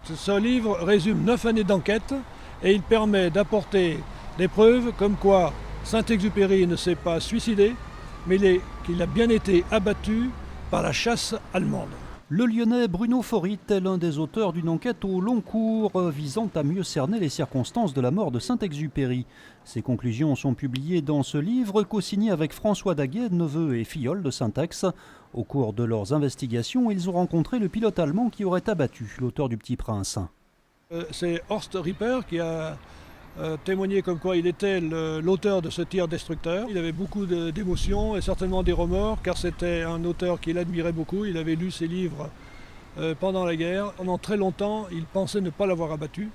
Ce livre résume 9 années d'enquête et il permet d'apporter des preuves comme quoi Saint-Exupéry ne s'est pas suicidé, mais qu'il a bien été abattu par la chasse allemande. Le Lyonnais Bruno Faurit est l'un des auteurs d'une enquête au long cours visant à mieux cerner les circonstances de la mort de Saint-Exupéry. Ses conclusions sont publiées dans ce livre co-signé avec François Daguet, neveu et filleul de Saint-Ex. Au cours de leurs investigations, ils ont rencontré le pilote allemand qui aurait abattu l'auteur du Petit Prince. C'est Horst Ripper qui a témoigné comme quoi il était l'auteur de ce tir destructeur. Il avait beaucoup d'émotions et certainement des remords car c'était un auteur qu'il admirait beaucoup. Il avait lu ses livres pendant la guerre. Pendant très longtemps, il pensait ne pas l'avoir abattu.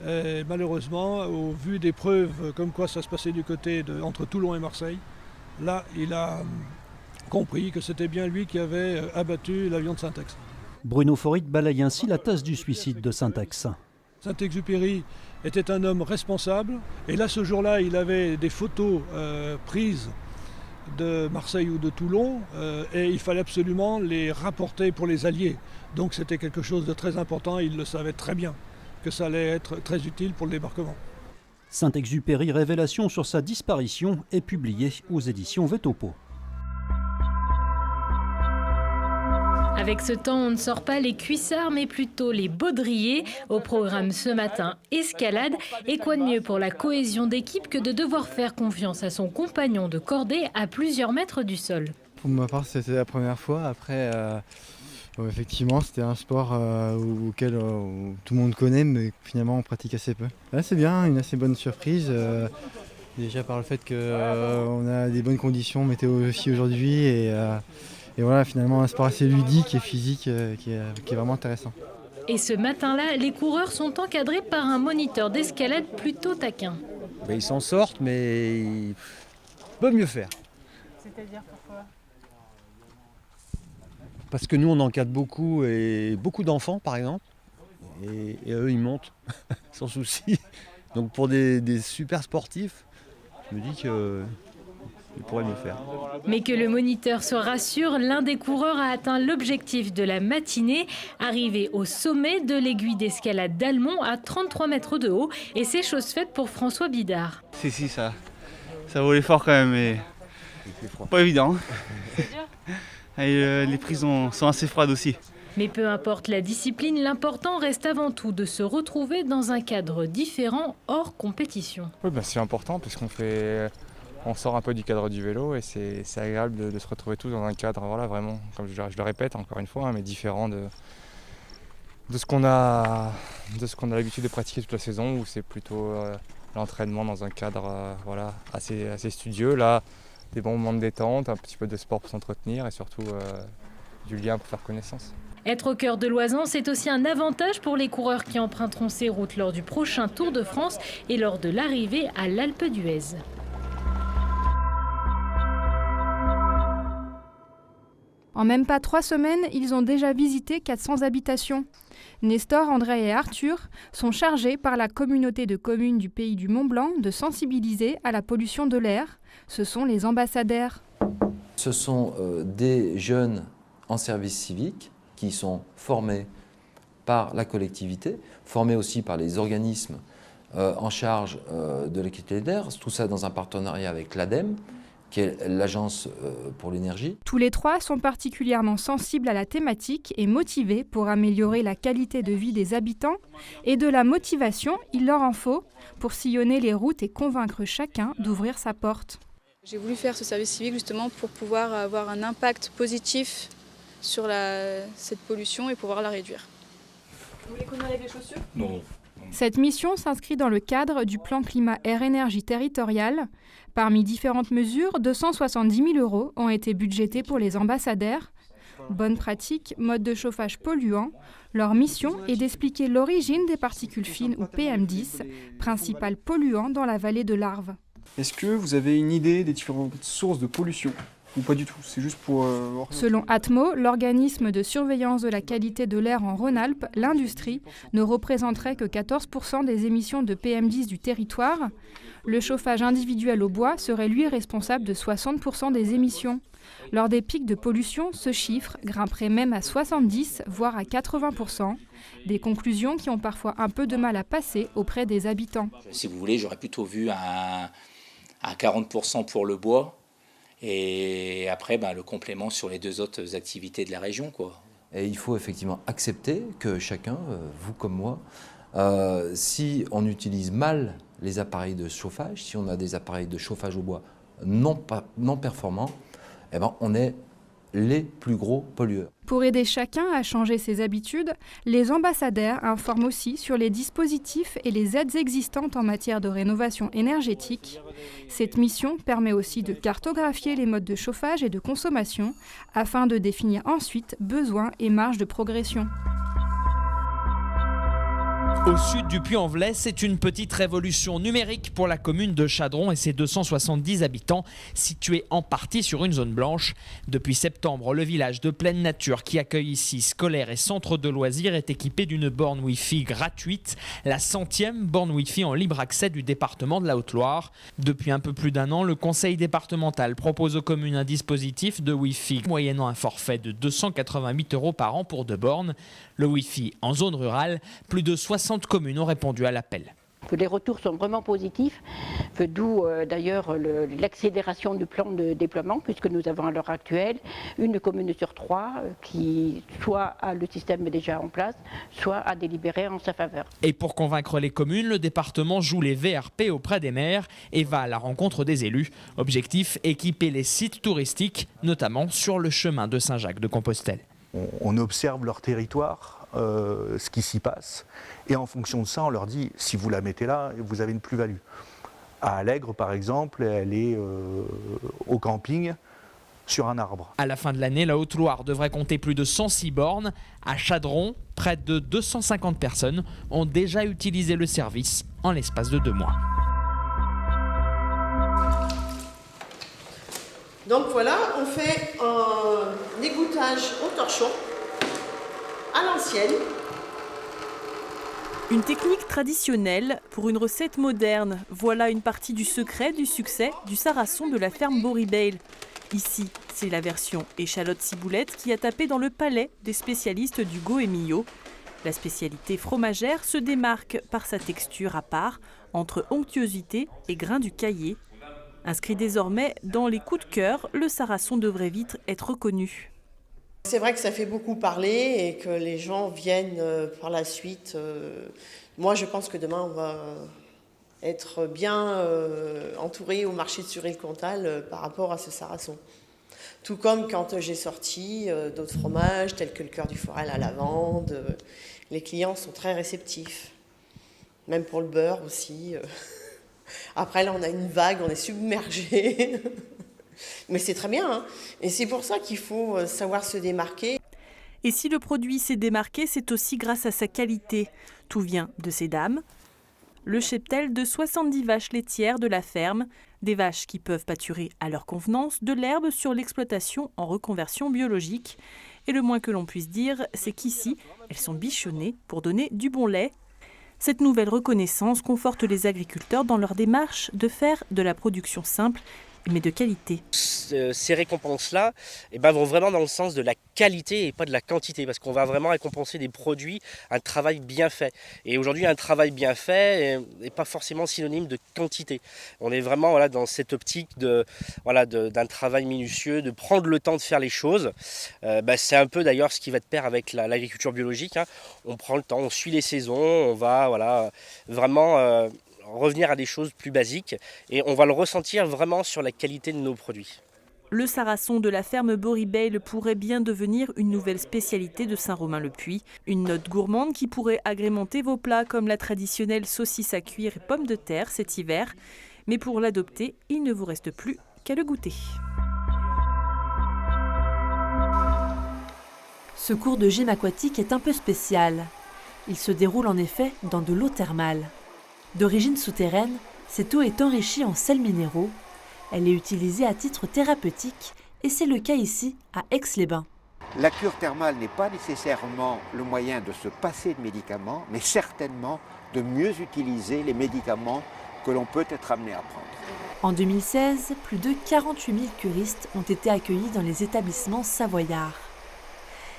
Et malheureusement, au vu des preuves comme quoi ça se passait du côté entre Toulon et Marseille, là il a compris que c'était bien lui qui avait abattu l'avion de Saint-Ex. Bruno Faurit balaye ainsi la thèse du suicide de Saint-Ex. Saint-Exupéry était un homme responsable et là ce jour-là il avait des photos prises de Marseille ou de Toulon et il fallait absolument les rapporter pour les Alliés. Donc c'était quelque chose de très important, il le savait très bien que ça allait être très utile pour le débarquement. Saint-Exupéry, révélation sur sa disparition, est publié aux éditions Vétopo. Avec ce temps, on ne sort pas les cuissards, mais plutôt les baudriers. Au programme ce matin, escalade. Et quoi de mieux pour la cohésion d'équipe que de devoir faire confiance à son compagnon de cordée à plusieurs mètres du sol. Pour ma part, c'était la première fois. Après, effectivement, c'était un sport auquel tout le monde connaît, mais finalement on pratique assez peu. Là, c'est bien, une assez bonne surprise. Déjà par le fait qu'on a des bonnes conditions météo aussi aujourd'hui. Et voilà, finalement, un sport assez ludique et physique qui est vraiment intéressant. Et ce matin-là, les coureurs sont encadrés par un moniteur d'escalade plutôt taquin. Ils s'en sortent, mais ils peuvent mieux faire. C'est-à-dire pourquoi ? Parce que nous, on encadre beaucoup, et beaucoup d'enfants, par exemple. Et eux, ils montent, sans souci. Donc pour des super sportifs, je me dis que... il pourrait mieux faire. Mais que le moniteur se rassure, l'un des coureurs a atteint l'objectif de la matinée, arrivé au sommet de l'aiguille d'escalade d'Almont à 33 mètres de haut. Et c'est chose faite pour François Bidard. Si, ça volait fort quand même, mais pas évident. C'est dur. Et les prises sont assez froides aussi. Mais peu importe la discipline, l'important reste avant tout de se retrouver dans un cadre différent hors compétition. Oui, c'est important puisqu'on sort un peu du cadre du vélo et c'est agréable de se retrouver tous dans un cadre vraiment, comme je le répète encore une fois, mais différent de ce qu'on a l'habitude de pratiquer toute la saison, où c'est plutôt l'entraînement dans un cadre assez studieux. Là, des bons moments de détente, un petit peu de sport pour s'entretenir et surtout du lien pour faire connaissance. Être au cœur de l'Oisans, c'est aussi un avantage pour les coureurs qui emprunteront ces routes lors du prochain Tour de France et lors de l'arrivée à l'Alpe d'Huez. En même pas 3 semaines, ils ont déjà visité 400 habitations. Nestor, André et Arthur sont chargés par la communauté de communes du Pays du Mont-Blanc de sensibiliser à la pollution de l'air. Ce sont les ambassadeurs. Ce sont des jeunes en service civique qui sont formés par la collectivité, formés aussi par les organismes en charge de la qualité de l'air, tout ça dans un partenariat avec l'ADEME, qui est l'agence pour l'énergie. Tous les 3 sont particulièrement sensibles à la thématique et motivés pour améliorer la qualité de vie des habitants. Et de la motivation, il leur en faut pour sillonner les routes et convaincre chacun d'ouvrir sa porte. J'ai voulu faire ce service civique justement pour pouvoir avoir un impact positif sur cette pollution et pouvoir la réduire. Vous voulez qu'on enlève les chaussures ? Non. Cette mission s'inscrit dans le cadre du plan climat-air-énergie territorial. Parmi différentes mesures, 270 000 € ont été budgétés pour les ambassadeurs. Bonne pratique, mode de chauffage polluant. Leur mission est d'expliquer l'origine des particules fines ou PM10, principal polluant dans la vallée de l'Arve. Est-ce que vous avez une idée des différentes sources de pollution ? ou pas du tout? C'est juste pour... Selon Atmo, l'organisme de surveillance de la qualité de l'air en Rhône-Alpes, l'industrie ne représenterait que 14% des émissions de PM10 du territoire. Le chauffage individuel au bois serait lui responsable de 60% des émissions. Lors des pics de pollution, ce chiffre grimperait même à 70, voire à 80%. Des conclusions qui ont parfois un peu de mal à passer auprès des habitants. Si vous voulez, j'aurais plutôt vu un 40% pour le bois et après le complément sur les deux autres activités de la région, quoi. Et il faut effectivement accepter que chacun, vous comme moi, si on utilise mal les appareils de chauffage, si on a des appareils de chauffage au bois non performants, eh ben, on est les plus gros pollueurs. Pour aider chacun à changer ses habitudes, les ambassadeurs informent aussi sur les dispositifs et les aides existantes en matière de rénovation énergétique. Cette mission permet aussi de cartographier les modes de chauffage et de consommation afin de définir ensuite besoins et marges de progression. Au sud du Puy-en-Velay, c'est une petite révolution numérique pour la commune de Chadron et ses 270 habitants, situés en partie sur une zone blanche. Depuis septembre, le village de pleine nature qui accueille ici scolaires et centres de loisirs est équipé d'une borne Wi-Fi gratuite, la 100e borne Wi-Fi en libre accès du département de la Haute-Loire. Depuis un peu plus d'un an, le conseil départemental propose aux communes un dispositif de Wi-Fi moyennant un forfait de 288 € par an pour 2 bornes. Le Wi-Fi en zone rurale, plus de 60 communes ont répondu à l'appel. Les retours sont vraiment positifs, d'où d'ailleurs l'accélération du plan de déploiement, puisque nous avons à l'heure actuelle une commune sur 3 qui soit a le système déjà en place, soit a délibéré en sa faveur. Et pour convaincre les communes, le département joue les VRP auprès des maires et va à la rencontre des élus. Objectif, équiper les sites touristiques, notamment sur le chemin de Saint-Jacques-de-Compostelle. On observe leur territoire, ce qui s'y passe, et en fonction de ça, on leur dit, si vous la mettez là, vous avez une plus-value. À Allègre, par exemple, elle est au camping, sur un arbre. À la fin de l'année, la Haute-Loire devrait compter plus de 106 bornes. À Chadron, près de 250 personnes ont déjà utilisé le service en l'espace de 2 mois. Donc voilà, on fait un égouttage au torchon, à l'ancienne. Une technique traditionnelle pour une recette moderne. Voilà une partie du secret du succès du sarrason de la ferme Boribale. Ici, c'est la version échalote-ciboulette qui a tapé dans le palais des spécialistes du Goemio. La spécialité fromagère se démarque par sa texture à part, entre onctuosité et grain du caillé. Inscrit désormais dans les coups de cœur, le sarrason devrait vite être reconnu. C'est vrai que ça fait beaucoup parler et que les gens viennent par la suite. Moi, je pense que demain, on va être bien entouré au marché de Suril-Comtal par rapport à ce sarrason. Tout comme quand j'ai sorti d'autres fromages tels que le cœur du Forel à lavande, les clients sont très réceptifs. Même pour le beurre aussi. Après, là, on a une vague, on est submergé. Mais c'est très bien, hein. Et c'est pour ça qu'il faut savoir se démarquer. Et si le produit s'est démarqué, c'est aussi grâce à sa qualité. Tout vient de ces dames. Le cheptel de 70 vaches laitières de la ferme, des vaches qui peuvent pâturer à leur convenance, de l'herbe sur l'exploitation en reconversion biologique. Et le moins que l'on puisse dire, c'est qu'ici, elles sont bichonnées pour donner du bon lait. Cette nouvelle reconnaissance conforte les agriculteurs dans leur démarche de faire de la production simple, mais de qualité. Ces récompenses-là vont vraiment dans le sens de la qualité et pas de la quantité, parce qu'on va vraiment récompenser des produits, un travail bien fait. Et aujourd'hui, un travail bien fait n'est pas forcément synonyme de quantité. On est vraiment dans cette optique d'un travail minutieux, de prendre le temps de faire les choses. C'est un peu d'ailleurs ce qui va de pair avec l'agriculture biologique. On prend le temps, on suit les saisons, on va vraiment revenir à des choses plus basiques et on va le ressentir vraiment sur la qualité de nos produits. Le sarrason de la ferme Boribale pourrait bien devenir une nouvelle spécialité de Saint-Romain-le-Puy. Une note gourmande qui pourrait agrémenter vos plats comme la traditionnelle saucisse à cuire et pommes de terre cet hiver. Mais pour l'adopter, il ne vous reste plus qu'à le goûter. Ce cours de gym aquatique est un peu spécial. Il se déroule en effet dans de l'eau thermale. D'origine souterraine, cette eau est enrichie en sels minéraux. Elle est utilisée à titre thérapeutique Et c'est le cas ici, à Aix-les-Bains. La cure thermale n'est pas nécessairement le moyen de se passer de médicaments, mais certainement de mieux utiliser les médicaments que l'on peut être amené à prendre. En 2016, plus de 48 000 curistes ont été accueillis dans les établissements savoyards.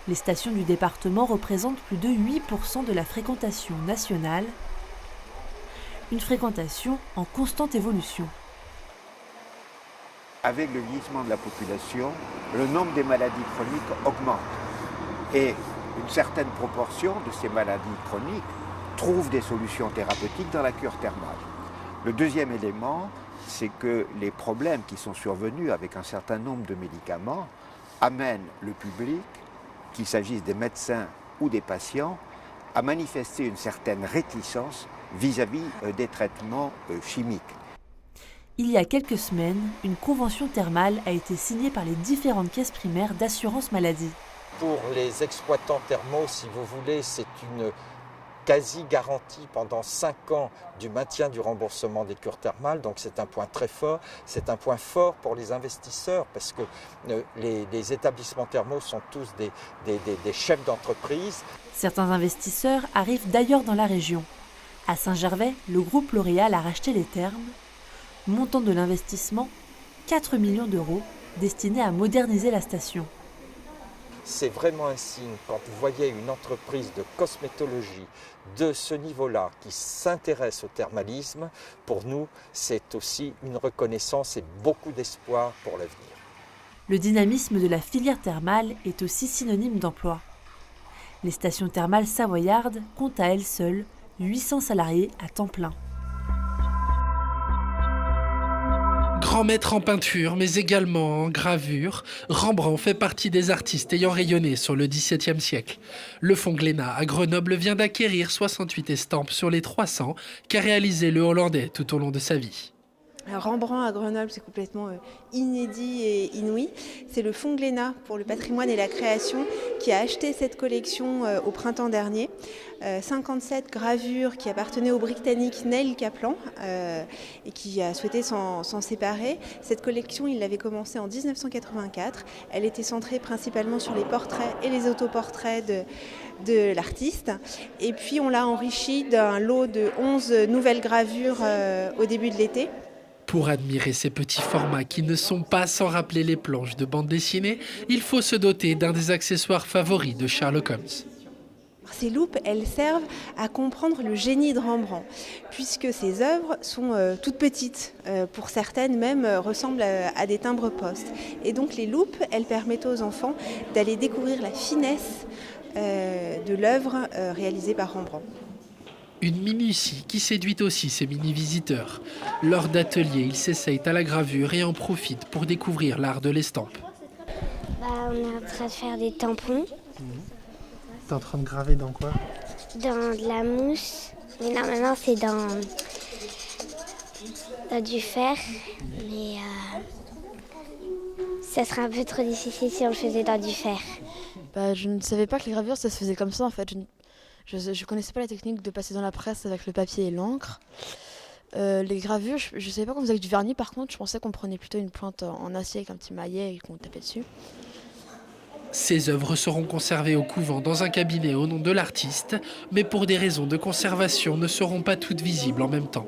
Les stations du département représentent plus de 8% de la fréquentation nationale, une fréquentation en constante évolution. Avec le vieillissement de la population, le nombre des maladies chroniques augmente. Et une certaine proportion de ces maladies chroniques trouvent des solutions thérapeutiques dans la cure thermale. Le deuxième élément, c'est que les problèmes qui sont survenus avec un certain nombre de médicaments amènent le public, qu'il s'agisse des médecins ou des patients, à manifester une certaine réticence vis-à-vis des traitements chimiques. Il y a quelques semaines, une convention thermale a été signée par les différentes caisses primaires d'assurance maladie. Pour les exploitants thermaux, si vous voulez, c'est une quasi-garantie pendant 5 ans du maintien du remboursement des cures thermales. Donc c'est un point très fort. C'est un point fort pour les investisseurs parce que les établissements thermaux sont tous des chefs d'entreprise. Certains investisseurs arrivent d'ailleurs dans la région. À Saint-Gervais, le groupe L'Oréal a racheté les thermes. Montant de l'investissement, 4 millions d'euros destinés à moderniser la station. C'est vraiment un signe quand vous voyez une entreprise de cosmétologie de ce niveau-là qui s'intéresse au thermalisme. Pour nous, c'est aussi une reconnaissance et beaucoup d'espoir pour l'avenir. Le dynamisme de la filière thermale est aussi synonyme d'emploi. Les stations thermales savoyardes comptent à elles seules 800 salariés à temps plein. Grand maître en peinture, mais également en gravure, Rembrandt fait partie des artistes ayant rayonné sur le XVIIe siècle. Le Fonds Glénat à Grenoble vient d'acquérir 68 estampes sur les 300 qu'a réalisé le Hollandais tout au long de sa vie. Rembrandt à Grenoble, c'est complètement inédit et inouï. C'est le Fonds Glénat pour le patrimoine et la création qui a acheté cette collection au printemps dernier. 57 gravures qui appartenaient au Britannique Neil Kaplan et qui a souhaité s'en séparer. Cette collection, il l'avait commencée en 1984. Elle était centrée principalement sur les portraits et les autoportraits de l'artiste. Et puis on l'a enrichi d'un lot de 11 nouvelles gravures au début de l'été. Pour admirer ces petits formats qui ne sont pas sans rappeler les planches de bande dessinée, il faut se doter d'un des accessoires favoris de Sherlock Holmes. Ces loupes, elles servent à comprendre le génie de Rembrandt, puisque ces œuvres sont toutes petites, pour certaines même ressemblent à des timbres-poste. Et donc les loupes, elles permettent aux enfants d'aller découvrir la finesse de l'œuvre réalisée par Rembrandt. Une minutie qui séduit aussi ses mini-visiteurs. Lors d'ateliers, ils s'essayent à la gravure et en profitent pour découvrir l'art de l'estampe. On est en train de faire des tampons. T'es en train de graver dans quoi? Dans de la mousse. Mais normalement, c'est dans du fer. Mais ça serait un peu trop difficile si on le faisait dans du fer. Je ne savais pas que les gravures, ça se faisait comme ça en fait. Je ne connaissais pas la technique de passer dans la presse avec le papier et l'encre. Les gravures, je ne savais pas qu'on faisait avec du vernis. Par contre, je pensais qu'on prenait plutôt une plante en acier avec un petit maillet et qu'on tapait dessus. Ces œuvres seront conservées au couvent dans un cabinet au nom de l'artiste, mais pour des raisons de conservation ne seront pas toutes visibles en même temps.